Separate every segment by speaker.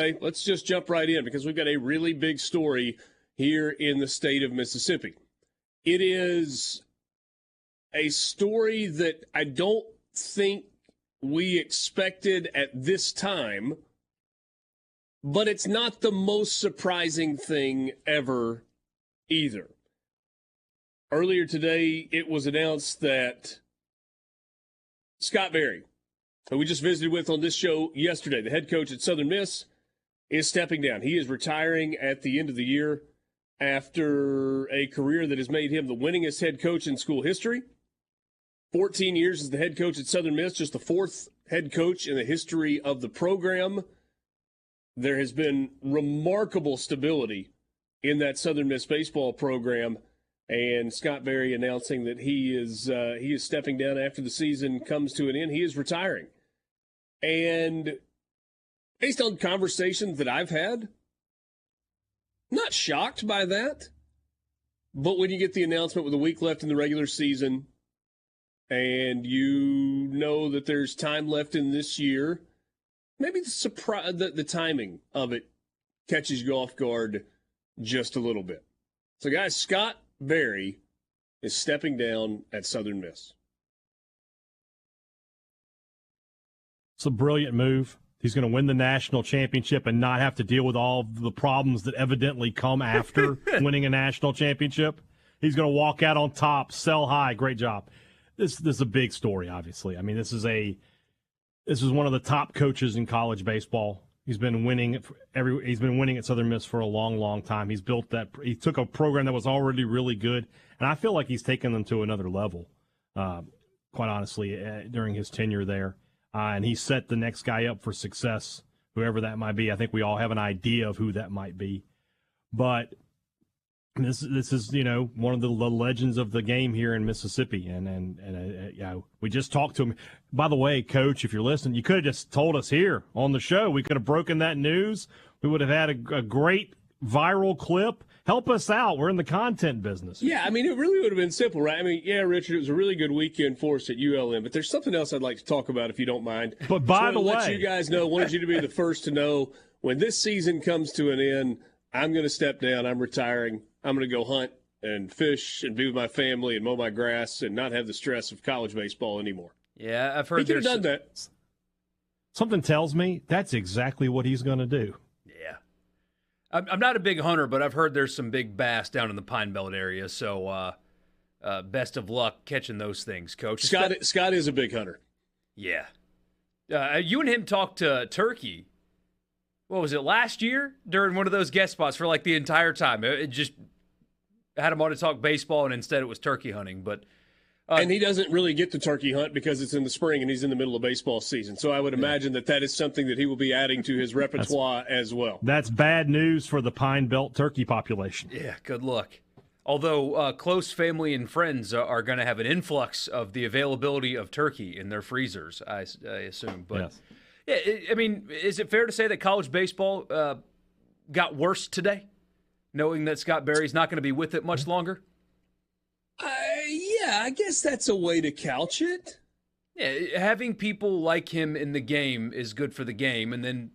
Speaker 1: Okay, let's just jump right in because we've got a really big story here in the state of Mississippi. It is a story that I don't think we expected at this time, but it's not the most surprising thing ever either. Earlier today, it was announced that Scott Berry, who we just visited with on this show yesterday, the head coach at Southern Miss, is stepping down. He is retiring at the end of the year after a career that has made him the winningest head coach in school history. 14 years as the head coach at Southern Miss, just the fourth head coach in the history of the program. There has been remarkable stability in that Southern Miss baseball program, and Scott Berry announcing that he is stepping down after the season comes to an end. He is retiring. And based on conversations that I've had, not shocked by that. But when you get the announcement with a week left in the regular season and you know that there's time left in this year, maybe the timing of it catches you off guard just a little bit. So, guys, Scott Berry is stepping down at Southern Miss.
Speaker 2: It's a brilliant move. He's going to win the national championship and not have to deal with all the problems that evidently come after winning a national championship. He's going to walk out on top, sell high. Great job. This is a big story, obviously. I mean, this is one of the top coaches in college baseball. He's been winning at Southern Miss for a long, long time. He took a program that was already really good, and I feel like he's taken them to another level, quite honestly, during his tenure there. And he set the next guy up for success, whoever that might be. I think we all have an idea of who that might be. But this is, one of the legends of the game here in Mississippi. And we just talked to him. By the way, Coach, if you're listening, you could have just told us here on the show. We could have broken that news. We would have had a great viral clip. Help us out. We're in the content business.
Speaker 1: Yeah, I mean, it really would have been simple, right? I mean, yeah, Richard, it was a really good weekend for us at ULM, but there's something else I'd like to talk about if you don't mind.
Speaker 2: But by the way,
Speaker 1: let you guys know, wanted you to be the first to know when this season comes to an end, I'm going to step down. I'm retiring. I'm going to go hunt and fish and be with my family and mow my grass and not have the stress of college baseball anymore.
Speaker 3: Yeah, I've heard
Speaker 1: he could have done that.
Speaker 2: Something tells me that's exactly what he's going to do.
Speaker 3: Yeah. I'm not a big hunter, but I've heard there's some big bass down in the Pine Belt area. So best of luck catching those things, Coach.
Speaker 1: Scott is a big hunter.
Speaker 3: Yeah. You and him talked to Turkey. What was it, last year? During one of those guest spots for like the entire time. It just had him on to talk baseball, and instead it was turkey hunting. But
Speaker 1: and he doesn't really get to turkey hunt because it's in the spring and he's in the middle of baseball season. So I would imagine that is something that he will be adding to his repertoire as well.
Speaker 2: That's bad news for the Pine Belt turkey population.
Speaker 3: Yeah, good luck. Although close family and friends are going to have an influx of the availability of turkey in their freezers, I assume. But
Speaker 2: yes.
Speaker 3: Yeah, I mean, is it fair to say that college baseball got worse today, knowing that Scott Berry's not going to be with it much longer?
Speaker 1: Yeah, I guess that's a way to couch it.
Speaker 3: Yeah, having people like him in the game is good for the game, and then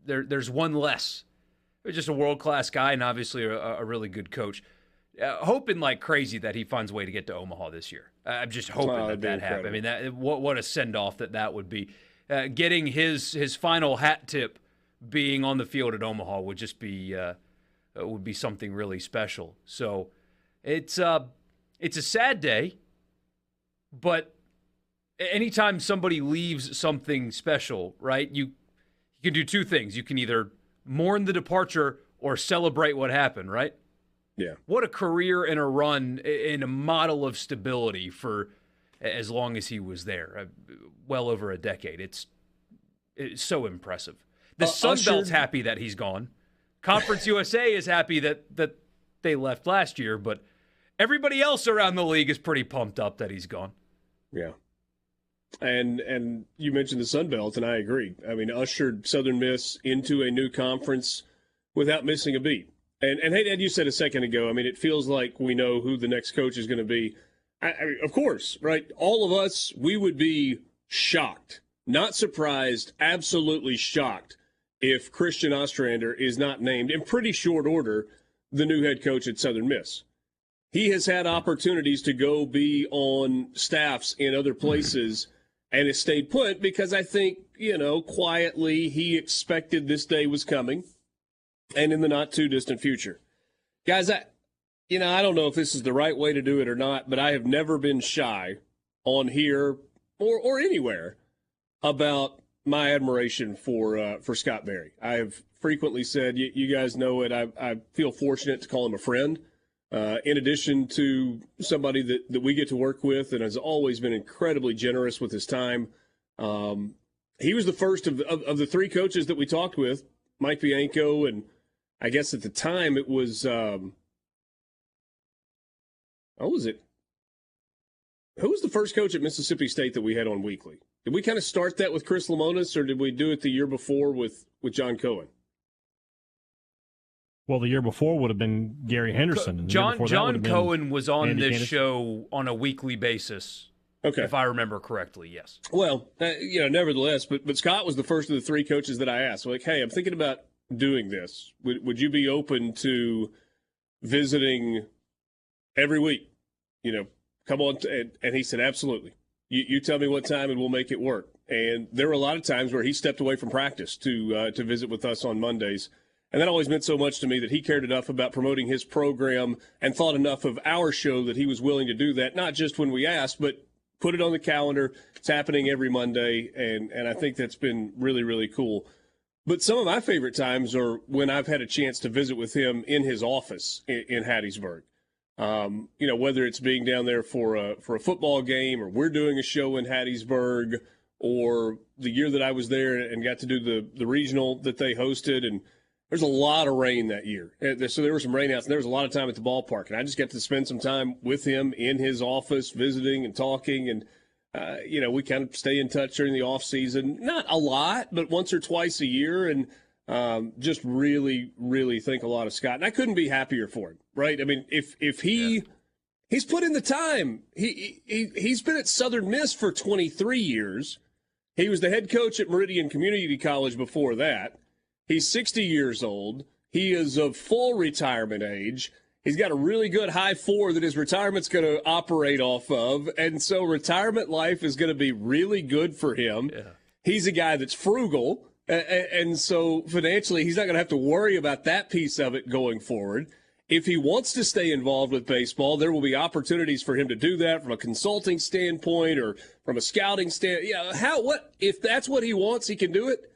Speaker 3: there's one less. Just a world-class guy and obviously a really good coach. Hoping like crazy that he finds a way to get to Omaha this year. I'm just hoping that happens. I mean, what a send-off that would be. Getting his final hat tip being on the field at Omaha would just be something really special. So it's a sad day, but anytime somebody leaves something special, right, you can do two things. You can either mourn the departure or celebrate what happened, right?
Speaker 1: Yeah.
Speaker 3: What a career and a run and a model of stability for as long as he was there. Well over a decade. It's so impressive. The Sun Belt's happy that he's gone. Conference USA is happy that they left last year, but everybody else around the league is pretty pumped up that he's gone.
Speaker 1: Yeah. And you mentioned the Sun Belt, and I agree. I mean, ushered Southern Miss into a new conference without missing a beat. And hey, Dad, you said a second ago, I mean, it feels like we know who the next coach is going to be. I mean, of course, right? All of us, we would be shocked, not surprised, absolutely shocked if Christian Ostrander is not named in pretty short order the new head coach at Southern Miss. He has had opportunities to go be on staffs in other places and has stayed put because I think, quietly he expected this day was coming and in the not too distant future. Guys, I don't know if this is the right way to do it or not, but I have never been shy on here or anywhere about my admiration for Scott Berry. I have frequently said, you guys know it, I feel fortunate to call him a friend. In addition to somebody that we get to work with and has always been incredibly generous with his time. He was the first of the three coaches that we talked with, Mike Bianco, and I guess at the time it was, who was the first coach at Mississippi State that we had on weekly? Did we kind of start that with Chris Lamonis, or did we do it the year before with John Cohen?
Speaker 2: Well, the year before would have been Gary Henderson. And
Speaker 3: John Cohen was on Andy this show on a weekly basis.
Speaker 1: Okay,
Speaker 3: if I remember correctly, yes.
Speaker 1: Well, nevertheless, but Scott was the first of the three coaches that I asked. Like, hey, I'm thinking about doing this. Would you be open to visiting every week? Come on. And he said, absolutely. You tell me what time and we'll make it work. And there were a lot of times where he stepped away from practice to visit with us on Mondays. And that always meant so much to me that he cared enough about promoting his program and thought enough of our show that he was willing to do that, not just when we asked, but put it on the calendar. It's happening every Monday, and I think that's been really, really cool. But some of my favorite times are when I've had a chance to visit with him in his office in Hattiesburg. Whether it's being down there for a football game, or we're doing a show in Hattiesburg, or the year that I was there and got to do the regional that they hosted, and there's a lot of rain that year. So there were some rainouts, and there was a lot of time at the ballpark. And I just got to spend some time with him in his office, visiting and talking. And, we kind of stay in touch during the off season. Not a lot, but once or twice a year. And just really, really think a lot of Scott. And I couldn't be happier for him, right? I mean, if he's put in the time. He's been at Southern Miss for 23 years. He was the head coach at Meridian Community College before that. He's 60 years old. He is of full retirement age. He's got a really good high 4 that his retirement's going to operate off of. And so retirement life is going to be really good for him. Yeah. He's a guy that's frugal. And so financially, he's not going to have to worry about that piece of it going forward. If he wants to stay involved with baseball, there will be opportunities for him to do that from a consulting standpoint or from a scouting standpoint. If that's what he wants, he can do it.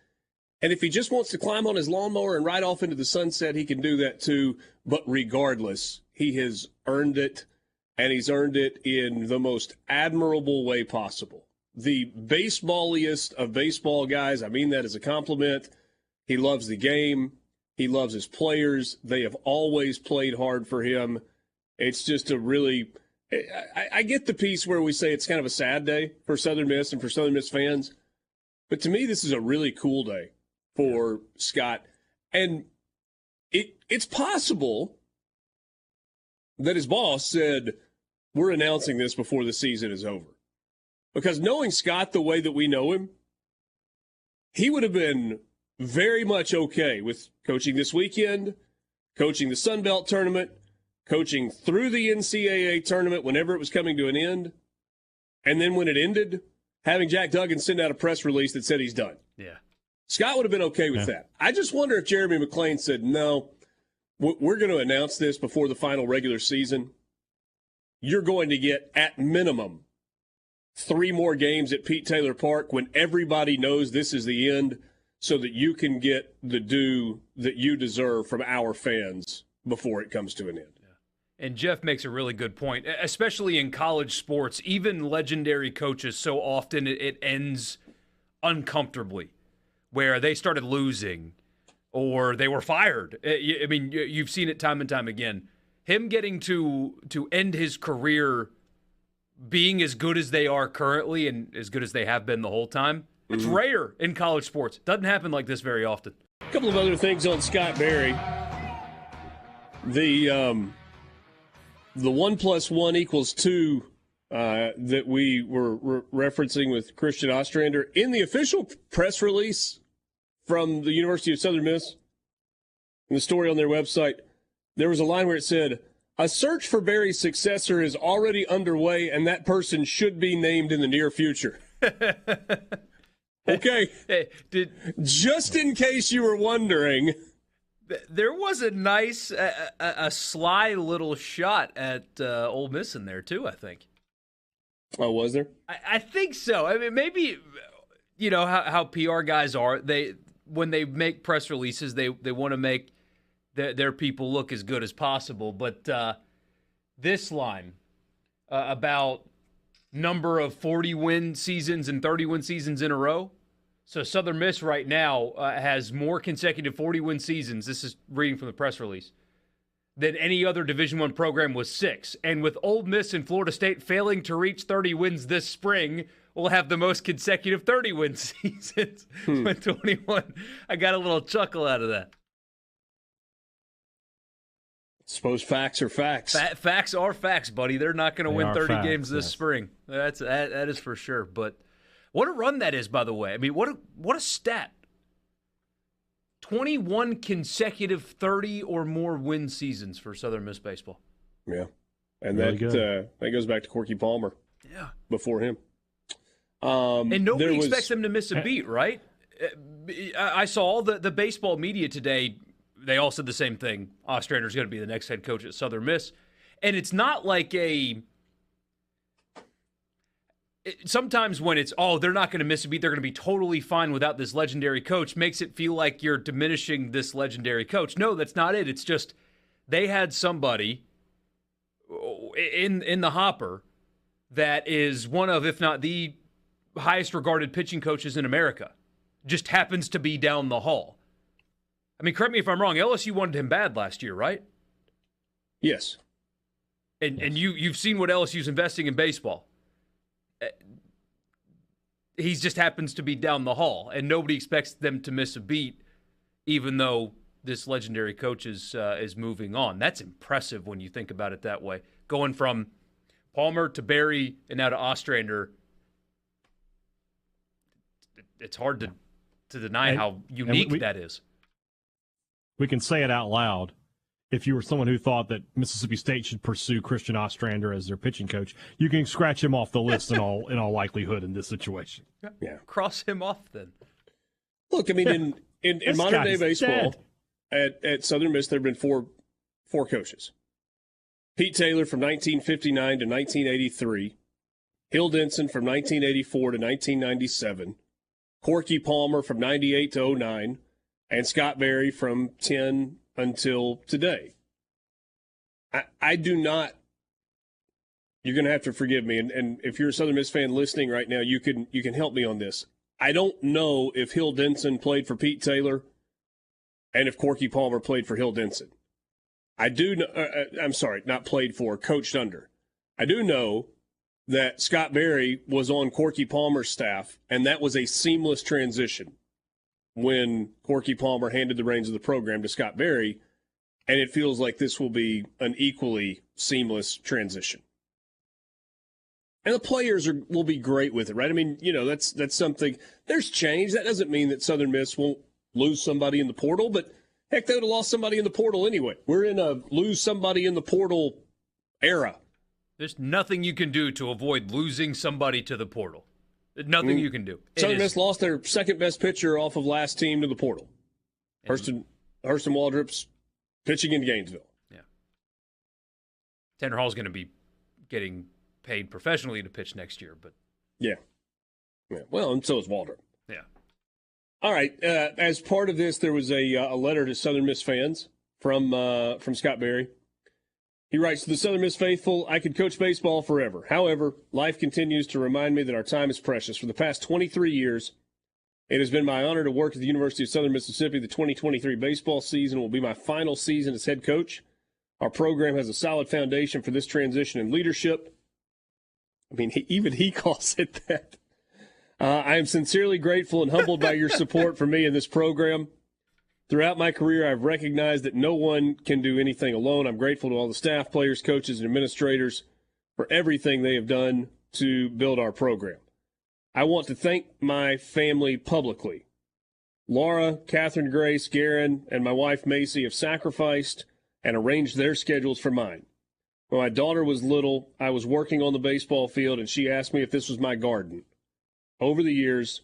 Speaker 1: And if he just wants to climb on his lawnmower and ride off into the sunset, he can do that too. But regardless, he has earned it, and he's earned it in the most admirable way possible. The baseballiest of baseball guys, I mean that as a compliment. He loves the game. He loves his players. They have always played hard for him. It's just a really – I get the piece where we say it's kind of a sad day for Southern Miss and for Southern Miss fans. But to me, this is a really cool day for Scott. And it's possible that his boss said, we're announcing this before the season is over. Because knowing Scott the way that we know him, he would have been very much okay with coaching this weekend, coaching the Sun Belt tournament, coaching through the NCAA tournament whenever it was coming to an end, and then when it ended, having Jack Duggan send out a press release that said he's done.
Speaker 3: Yeah.
Speaker 1: Scott would have been okay with that. I just wonder if Jeremy McClain said, no, we're going to announce this before the final regular season. You're going to get, at minimum, 3 more games at Pete Taylor Park when everybody knows this is the end so that you can get the due that you deserve from our fans before it comes to an end.
Speaker 3: And Jeff makes a really good point, especially in college sports. Even legendary coaches, so often it ends uncomfortably, where they started losing or they were fired. I mean, you've seen it time and time again. Him getting to end his career being as good as they are currently and as good as they have been the whole time, it's rare in college sports. Doesn't happen like this very often.
Speaker 1: A couple of other things on Scott Berry. The 1 + 1 = 2 that we were referencing with Christian Ostrander in the official press release from the University of Southern Miss, in the story on their website, there was a line where it said, "A search for Barry's successor is already underway, and that person should be named in the near future." Okay.
Speaker 3: Hey,
Speaker 1: just in case you were wondering.
Speaker 3: There was a nice, a sly little shot at Ole Miss in there, too, I think.
Speaker 1: Oh, was there?
Speaker 3: I think so. I mean, maybe, you know, how PR guys are. When they make press releases, they want to make their people look as good as possible. But this line about number of 40-win seasons and 30-win seasons in a row. So Southern Miss right now has more consecutive 40-win seasons. This is reading from the press release. Than any other Division I program was 6. And with Ole Miss and Florida State failing to reach 30 wins this spring, we'll have the most consecutive 30-win seasons with 21. I got a little chuckle out of that.
Speaker 1: Suppose facts are facts.
Speaker 3: Facts are facts, buddy. They're not going to win 30 games this spring. That is for sure. But what a run that is, by the way. I mean, what a stat. 21 consecutive 30 or more win seasons for Southern Miss baseball.
Speaker 1: Yeah. And
Speaker 2: really
Speaker 1: that goes back to Corky Palmer.
Speaker 3: Yeah.
Speaker 1: Before him.
Speaker 3: And nobody expects them to miss a beat, right? I saw all the baseball media today. They all said the same thing. Ostrander's going to be the next head coach at Southern Miss. And it's not like sometimes when it's, they're not going to miss a beat, they're going to be totally fine without this legendary coach, makes it feel like you're diminishing this legendary coach. No, that's not it. It's just they had somebody in the hopper that is one of, if not the highest regarded pitching coaches in America. Just happens to be down the hall. I mean, correct me if I'm wrong, LSU wanted him bad last year, right?
Speaker 1: Yes.
Speaker 3: And you've seen what LSU's investing in baseball. He just happens to be down the hall, and nobody expects them to miss a beat, even though this legendary coach is moving on. That's impressive when you think about it that way. Going from Palmer to Barry and now to Ostrander, it's hard to deny how unique that is.
Speaker 2: We can say it out loud. If you were someone who thought that Mississippi State should pursue Christian Ostrander as their pitching coach, you can scratch him off the list in all likelihood in this situation.
Speaker 3: Yeah, cross him off then.
Speaker 1: Look, I mean, in modern day baseball, at Southern Miss, there have been four coaches. Pete Taylor from 1959 to 1983, Hill Denson from 1984 to 1997, Corky Palmer from 98 to 09, and Scott Berry from 10 until today. I do not, you're going to have to forgive me, and if you're a Southern Miss fan listening right now, you can help me on this. I don't know if Hill Denson played for Pete Taylor and if Corky Palmer played for Hill Denson. I do know, I'm sorry, not played for, coached under. I do know that Scott Berry was on Corky Palmer's staff, and that was a seamless transition when Corky Palmer handed the reins of the program to Scott Berry, and it feels like this will be an equally seamless transition. And the players will be great with it, right? I mean, you know, that's something. There's change. That doesn't mean that Southern Miss won't lose somebody in the portal, but heck, they would have lost somebody in the portal anyway. We're in a lose somebody in the portal era.
Speaker 3: There's nothing you can do to avoid losing somebody to the portal. Nothing you can do.
Speaker 1: Southern Miss lost their second best pitcher off of last team to the portal. Hurston Waldrop's pitching in Gainesville.
Speaker 3: Yeah. Tanner Hall's going to be getting paid professionally to pitch next year, but
Speaker 1: yeah. Well, and so is Waldrop.
Speaker 3: Yeah.
Speaker 1: All right. As part of this, there was a letter to Southern Miss fans from Scott Berry. He writes, "To the Southern Miss faithful, I could coach baseball forever. However, life continues to remind me that our time is precious. For the past 23 years, it has been my honor to work at the University of Southern Mississippi. The 2023 baseball season will be my final season as head coach. Our program has a solid foundation for this transition in leadership." I mean, even he calls it that. "I am sincerely grateful and humbled by your support for me in this program. Throughout my career, I've recognized that no one can do anything alone. I'm grateful to all the staff, players, coaches, and administrators for everything they have done to build our program. I want to thank my family publicly. Laura, Catherine Grace, Garen, and my wife Macy have sacrificed and arranged their schedules for mine. When my daughter was little, I was working on the baseball field, and she asked me if this was my garden. Over the years,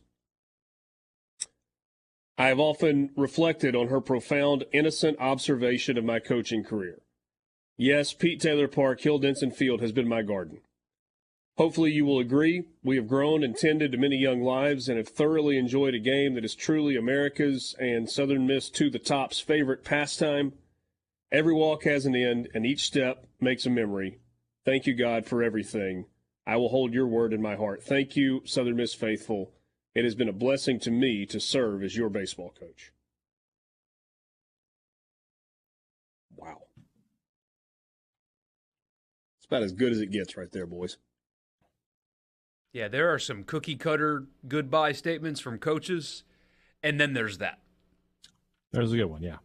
Speaker 1: I have often reflected on her profound, innocent observation of my coaching career. Yes, Pete Taylor Park, Hill Denson Field has been my garden. Hopefully you will agree. We have grown and tended to many young lives and have thoroughly enjoyed a game that is truly America's and Southern Miss to the top's favorite pastime. Every walk has an end, and each step makes a memory. Thank you, God, for everything. I will hold your word in my heart. Thank you, Southern Miss faithful. It has been a blessing to me to serve as your baseball coach. Wow. It's about as good as it gets right there, boys.
Speaker 3: Yeah, there are some cookie-cutter goodbye statements from coaches, and then there's that.
Speaker 2: There's a good one, yeah.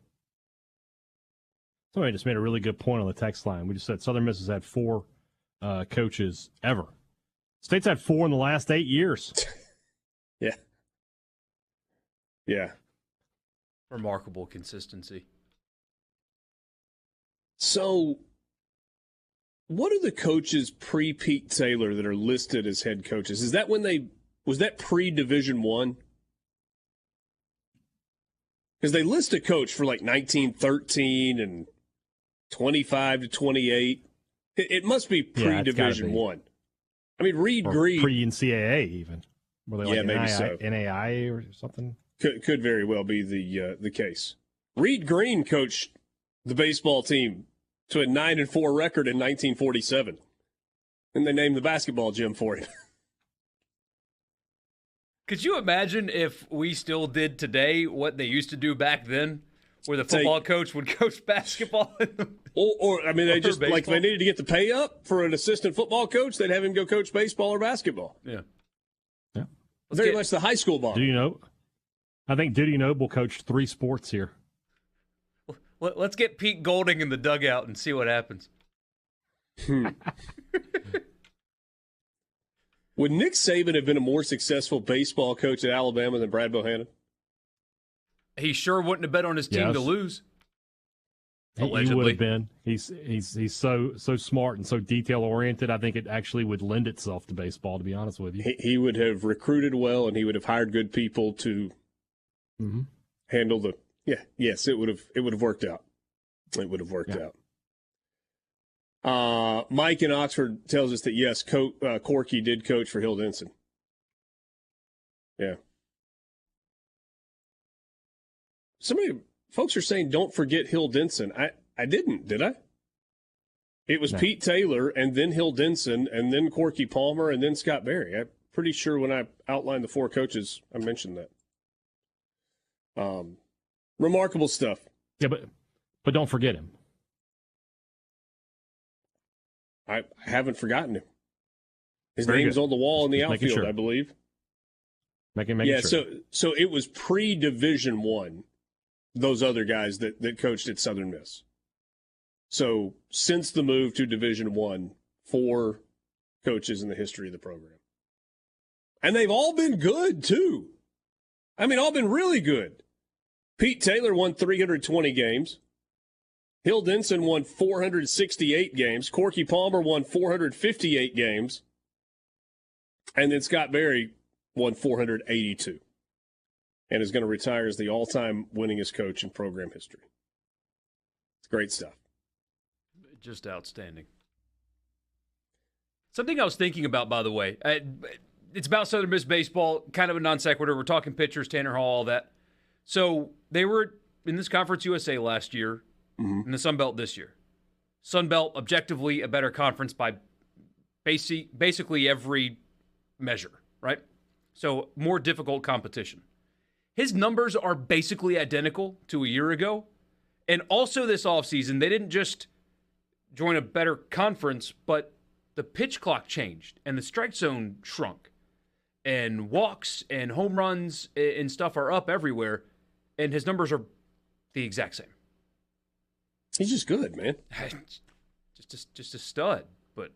Speaker 2: Somebody just made a really good point on the text line. We just said Southern Miss has had 4 coaches ever. State's had 4 in the last 8 years.
Speaker 1: Yeah. Yeah.
Speaker 3: Remarkable consistency.
Speaker 1: So, what are the coaches pre-Pete Taylor that are listed as head coaches? Is that was that pre-Division I? Because they list a coach for like 1913 and 25 to 28. It must be pre-Division I. I mean, Reed Green.
Speaker 2: Pre-NCAA even. Were they like
Speaker 1: maybe so.
Speaker 2: NAI or something?
Speaker 1: Could very well be the case. Reed Green coached the baseball team to a 9-4 record in 1947, and they named the basketball gym for him.
Speaker 3: Could you imagine if we still did today what they used to do back then, where the football coach would coach basketball?
Speaker 1: or I mean, they just
Speaker 3: baseball?
Speaker 1: like they needed to get the pay up for an assistant football coach, they'd have him go coach baseball or basketball.
Speaker 3: Yeah.
Speaker 1: Very much the high school ball.
Speaker 2: Do you know? I think Duty Noble coached 3 sports here.
Speaker 3: Let's get Pete Golding in the dugout and see what happens.
Speaker 1: Would Nick Saban have been a more successful baseball coach at Alabama than Brad Bohannon?
Speaker 3: He sure wouldn't have bet on his team to lose.
Speaker 2: He would have been. He's so smart and so detail oriented. I think it actually would lend itself to baseball. To be honest with you,
Speaker 1: he would have recruited well, and he would have hired good people to handle the. Yeah, yes, it would have worked out. It would have worked out. Mike in Oxford tells us that yes, Corky did coach for Hill Denson. Yeah. Folks are saying don't forget Hill Denson. I didn't, did I? It was Pete Taylor and then Hill Denson and then Corky Palmer and then Scott Berry. I'm pretty sure when I outlined the 4 coaches, I mentioned that. Remarkable stuff.
Speaker 2: Yeah, but don't forget him.
Speaker 1: I haven't forgotten him. His
Speaker 2: Very
Speaker 1: name's
Speaker 2: good.
Speaker 1: on the wall in the
Speaker 2: Just making
Speaker 1: outfield,
Speaker 2: sure.
Speaker 1: I believe.
Speaker 2: Making sure.
Speaker 1: So it was pre-Division I, those other guys that coached at Southern Miss. So since the move to Division I, 4 coaches in the history of the program. And they've all been good, too. I mean, all been really good. Pete Taylor won 320 games. Hill Denson won 468 games. Corky Palmer won 458 games. And then Scott Berry won 482. And is going to retire as the all-time winningest coach in program history. It's great stuff.
Speaker 3: Just outstanding. Something I was thinking about, by the way, it's about Southern Miss baseball, kind of a non sequitur. We're talking pitchers, Tanner Hall, all that. So they were in this Conference USA last year, in the Sun Belt this year. Sun Belt, objectively, a better conference by basically every measure, right? So more difficult competition. His numbers are basically identical to a year ago. And also this offseason, they didn't just join a better conference, but the pitch clock changed and the strike zone shrunk. And walks and home runs and stuff are up everywhere. And his numbers are the exact same.
Speaker 1: He's just good, man.
Speaker 3: Just a stud. But